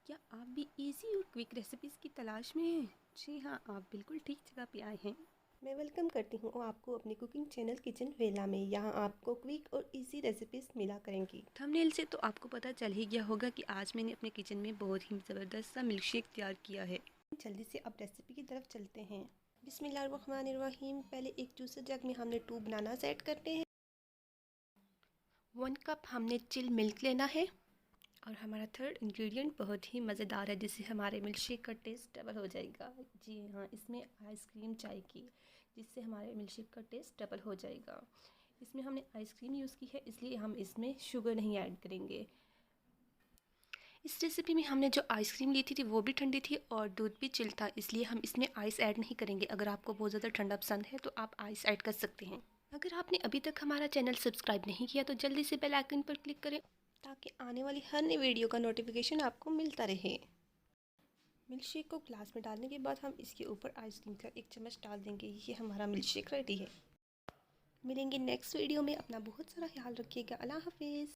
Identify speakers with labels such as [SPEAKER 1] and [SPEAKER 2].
[SPEAKER 1] क्या आप भी इजी और क्विक रेसिपीज़ की तलाश में हैं? जी हाँ, आप बिल्कुल ठीक जगह पे आए हैं।
[SPEAKER 2] मैं वेलकम करती हूँ आपको अपने कुकिंग चैनल किचन वेला में। यहाँ आपको क्विक और इजी रेसिपीज मिला करेंगी।
[SPEAKER 1] थंबनेल से तो आपको पता चल ही गया होगा कि आज मैंने अपने किचन में बहुत ही ज़बरदस्त सा मिल्कशेक तैयार किया है।
[SPEAKER 2] जल्दी से अब रेसिपी की तरफ चलते हैं। बिस्मिल्लाहिर्रहमानिर्रहीम। पहले एक जूसर जग में हमने 2 बनाना ऐड करने हैं।
[SPEAKER 1] 1 कप हमने चिल मिल्क लेना है। और हमारा थर्ड इंग्रेडिएंट बहुत ही मज़ेदार है, जिससे हमारे मिल्कशेक का टेस्ट डबल हो जाएगा। जी हाँ, इसमें आइसक्रीम चाहिए, जिससे हमारे मिल्कशेक का टेस्ट डबल हो जाएगा। इसमें हमने आइसक्रीम यूज़ की है, इसलिए हम इसमें शुगर नहीं ऐड करेंगे। इस रेसिपी में हमने जो आइसक्रीम ली थी वो भी ठंडी थी और दूध भी चिल था, इसलिए हम इसमें आइस ऐड नहीं करेंगे। अगर आपको बहुत ज़्यादा ठंडा पसंद है तो आप आइस ऐड कर सकते हैं। अगर आपने अभी तक हमारा चैनल सब्सक्राइब नहीं किया तो जल्दी से बेल आइकन पर क्लिक करें,
[SPEAKER 2] ताकि आने वाली हर नई वीडियो का नोटिफिकेशन आपको मिलता रहे। मिल्कशेक को ग्लास में डालने के बाद हम इसके ऊपर आइसक्रीम का 1 चम्मच डाल देंगे। ये हमारा मिल्कशेक रेडी है। मिलेंगे नेक्स्ट वीडियो में। अपना बहुत सारा ख्याल रखिएगा। अल्लाह हाफिज़।